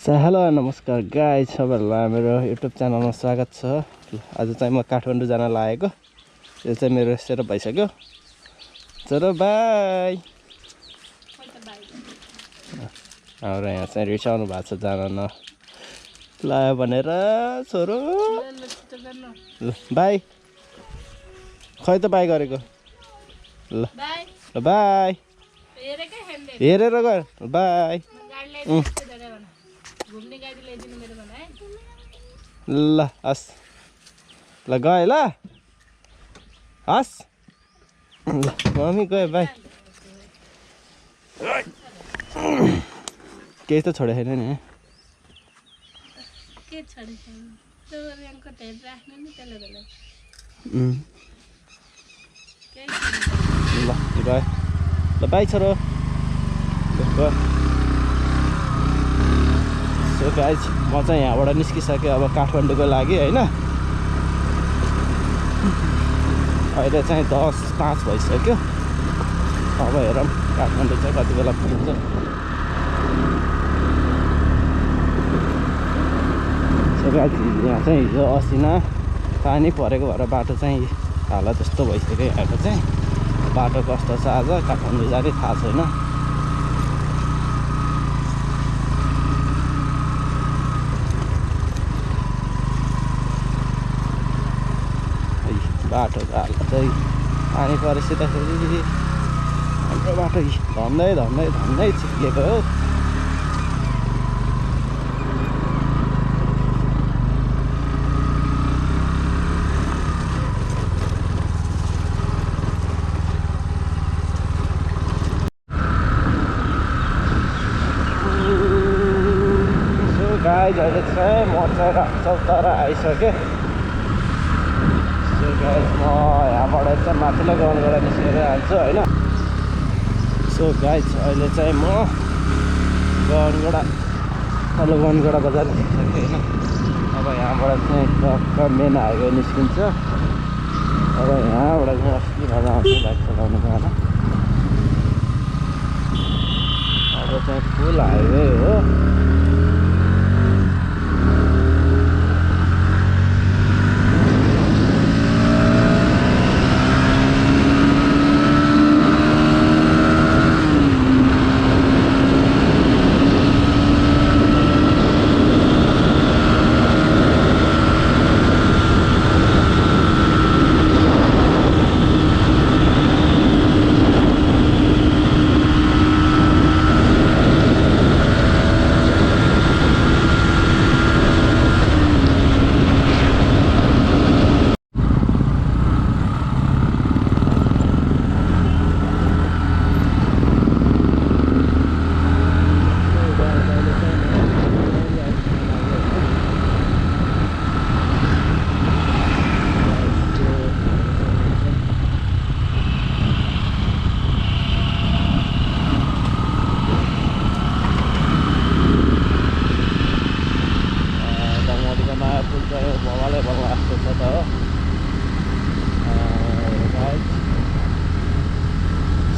Hello नमस्कार guys, सबैलाई मेरो युट्युब च्यानलमा स्वागत छ। आज चाहिँ म काठमाडौँ जान लागेको। यो चाहिँ मेरो सेटअप भइसक्यो। चलो बाई। हाम्रो यहाँ चाहिँ रिसाउनु भएको छ जान नलायो भनेर। छोरो ल बाई। खै त बाई गरेको। ल बाई। हेरेर गर बाई। ल हस् ल गए ल हस् ल मम्मी गयो बाई। केही त छोडेको छैन नि। ल गयो ल बाई छोरो। सो गाइज म चाहिँ यहाँबाट निस्किसकेँ अब काठमाडौँको लागि होइन। अहिले चाहिँ 10:05 भइसक्यो। अब हेरौँ काठमाडौँ चाहिँ कति बेला पुग्छ। सो गाइज यहाँ चाहिँ हिजो असिना पानी परेको भएर बाटो चाहिँ हालत त्यस्तो भइसक्यो। यहाँको चाहिँ बाटो कस्तो छ आज काठमाडौँ जाने थाहा छैन। बाटोको हालत चाहिँ पानी परेपछि त फेरि हाम्रो बाटो धन्दै धन्दै धन्दै चिप्लेको हो। सो गाइज अहिले चाहिँ म चाहिँ चौतारा आइसकेँ। गाइज म यहाँबाट चाहिँ माथिल्लो गनगडा निस्केर जान्छु होइन। सो गाइज अहिले चाहिँ म गनगडा तल्लो गनगडा बजार निस्किसकेँ होइन। अब यहाँबाट चाहिँ टक्क मेन हाइवे निस्किन्छ। अब यहाँबाट चाहिँ अस्ति मजा आउँछ बाइक चलाउनु जान। अब चाहिँ फुल हाइवे हो।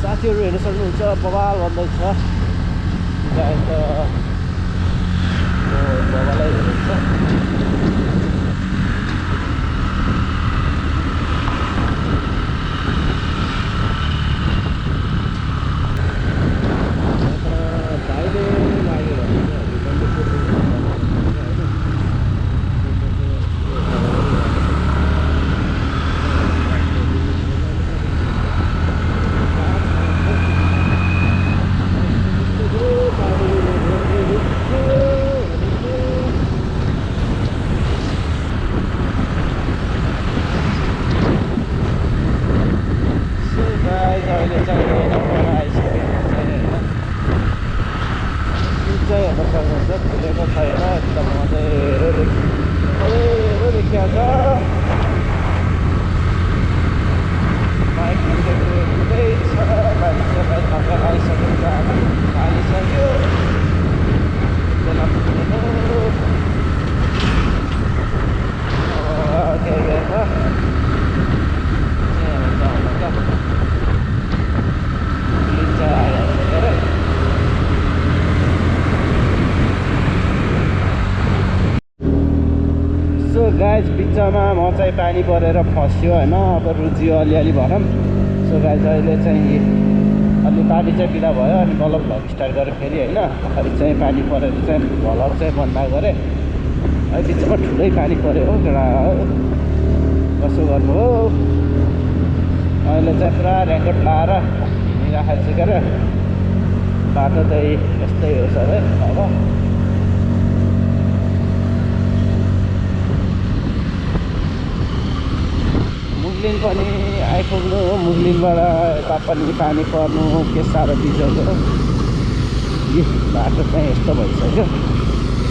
साथीहरू हेर्न सक्नुहुन्छ बवाल भन्दैछ। गाइज त बवालै हेर्नुहुन्छ। गाइज बिचमा म चाहिँ पानी परेर फस्यो होइन, अब रुजियो अलिअलि भनौँ। सो गाइज अहिले चाहिँ अलि पानी चाहिँ बिदा भयो अनि बल्ल भ्लग स्टार्ट गरेँ फेरि होइन। अहिले चाहिँ पानी परेर चाहिँ भ्लग चाहिँ बन्द गरेँ। अहिले बिचमा ठुलै पानी पऱ्यो हो केटा, कसो गर्नु हो। अहिले चाहिँ पुरा रेनकोट लाएर हिँडिराखेको छु क्या। बाटो चाहिँ यस्तै हो सबै। अब मुगलिन पनि आइपुग्नु हो। मुगलिनबाट यता पनि पानी पर्नु के साह्रो बिजोको हो। बाटो चाहिँ यस्तो भइसक्यो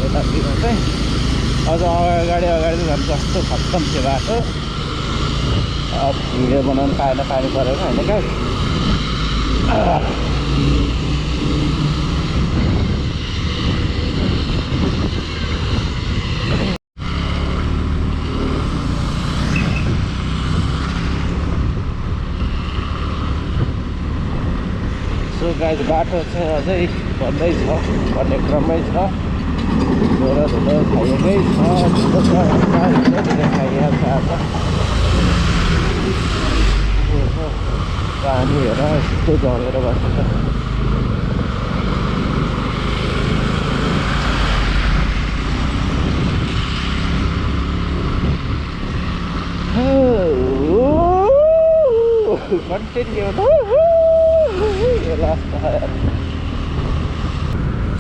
यतातिर चाहिँ। अझ अगाडि झन् कस्तो खत्तम थियो बाटो। अब भिडियो बनाउनु पाएन पानी परेर होइन क्या। सो गाइज बाटो चाहिँ अझै बन्दै छ, भन्ने क्रममै छ। धुलो धुलो खाइएकै छ, धुलो खाइहाल्छ। अब पानी हेर यस्तो झरेर बस्छ। कन्टिन्यू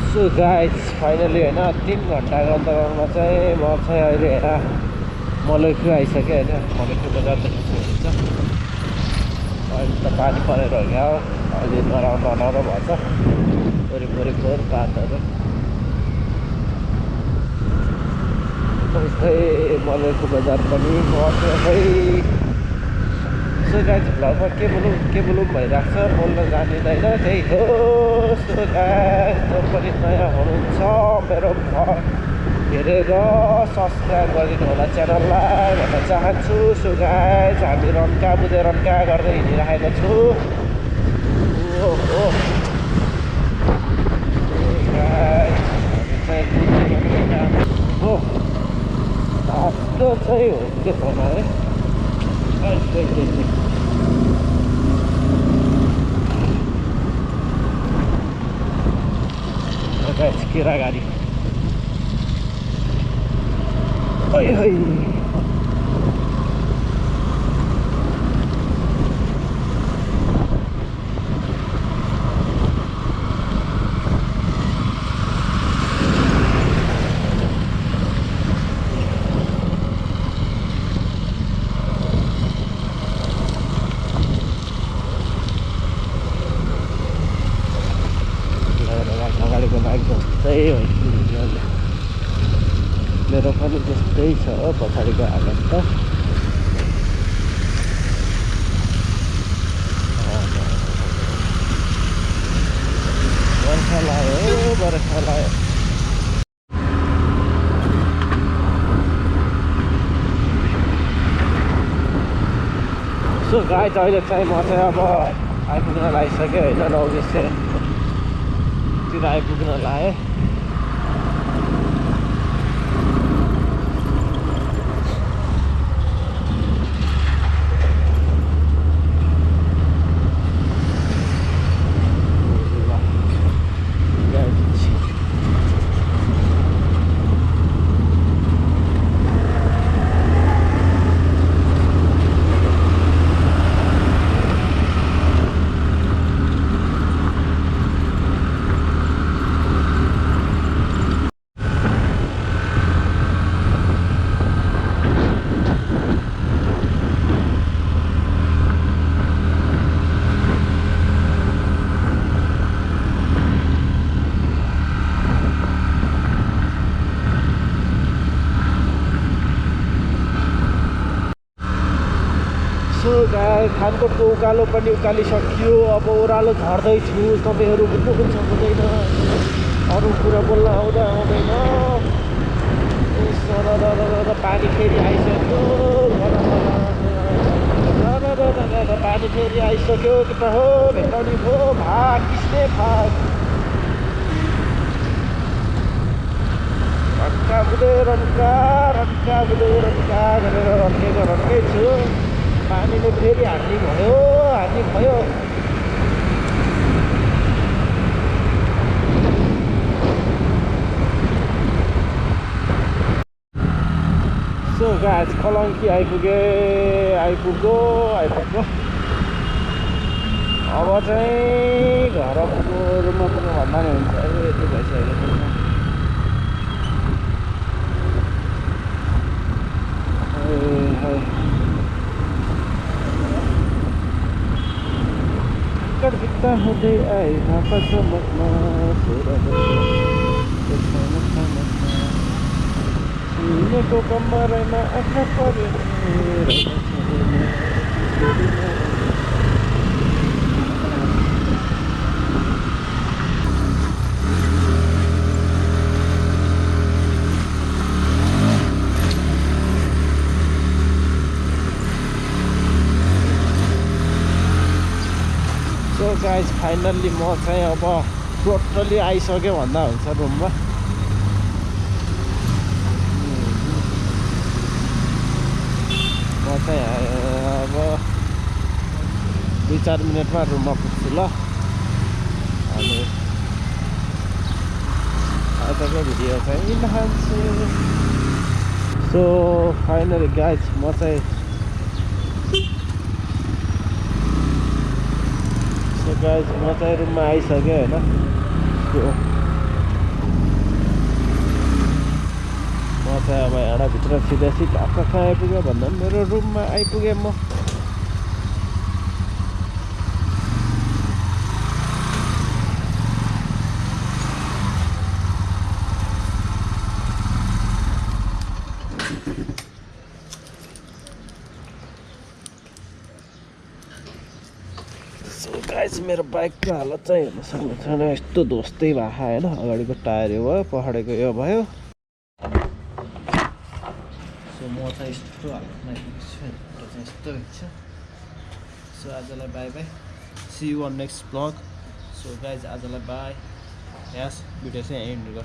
सो गाइज फाइनली होइन 3 घन्टाको अन्तरालमा चाहिँ म चाहिँ अहिले हेर मलैखु आइसकेँ होइन। मलैखु बजार देख्नु हुन्छ। अहिले त पानी परेर हो क्या, अहिले नराम्रो भन्छ वरिपरि फोहोर पातहरू। त्यस्तै मलैखु बजार पनि खै। सो गाइज भ्लगमा के बोलौँ भइरहेको छ, बोल्न जानिँदैन त्यही हो। सो गाइज जो पनि नयाँ हुनुहुन्छ मेरो भ्लग हेरेर सब्सक्राइब गरिदिनु होला च्यानललाई भन्न चाहन्छु। सो गाइज हामी रन्का बुझेर रन्का गर्दै हिँडिराखेको छु। हो बाटो चाहिँ हो के भन है। केरा गाडी अगाडिको बाइक जस्तै हो। मेरो पनि त्यस्तै छ पछाडिको हालत त। बर्खा लाग्यो। सो गाइज अहिले चाहिँ म चाहिँ अब आइपुग्न लागिसकेँ होइन। 9:00 आइपुग्न लाएँ। सो गाइस खानकोटको उकालो पनि उकालिसकियो। अब ओह्रालो झर्दैछु, तपाईँहरू बुझ्नुहुन्छ हुँदैन, अरू कुरा बोल्न आउँदैन। पानी फेरि आइसक्यो, पानी फेरि आइसक्यो। के त हो भेटाउने भो भाग किसले भाग रन्का बुधे रन्का रड्का बुझेको रड्का गरेर रड्कै छु पानीले फेरि हान्ने भयो सो गाइस कलङ्की आइपुग्यो अब चाहिँ घर पुग्नु रुममा पुग्नु भन्दा नि हुन्छ यति भइसक्यो भित्ता हुँदै आए छिनेको कम्मरमा आँखा पर्यो सो गाइस फाइनल्ली म चाहिँ अब टोटली आइसक्यो भन्दा हुन्छ रुममा म चाहिँ अब 2-4 मिनटमा रुममा पुग्छु ल अनि आजको भिडियो चाहिँ यहाँसु सो फाइनली गाइस म चाहिँ गाइस म चाहिँ रुममा आइसकेँ होइन म चाहिँ अब एउटा भित्र सिधा कहाँ आइपुग्यो भन्दा पनि मेरो रुममा आइपुगेँ म गाइस मेरो बाइकको हालत चाहिँ हेर्न सक्नुहुन्छ यस्तो ध्वस्तै भएको होइन अगाडिको टायर यो भयो पछाडिको यो भयो सो म चाहिँ यस्तो हालतमा आइपुगेको छु यस्तो हुन्छ सो आजलाई bye bye see you on next blog so guys आजलाई बाई यस भिडियो चाहिँ एन्ड गर्छु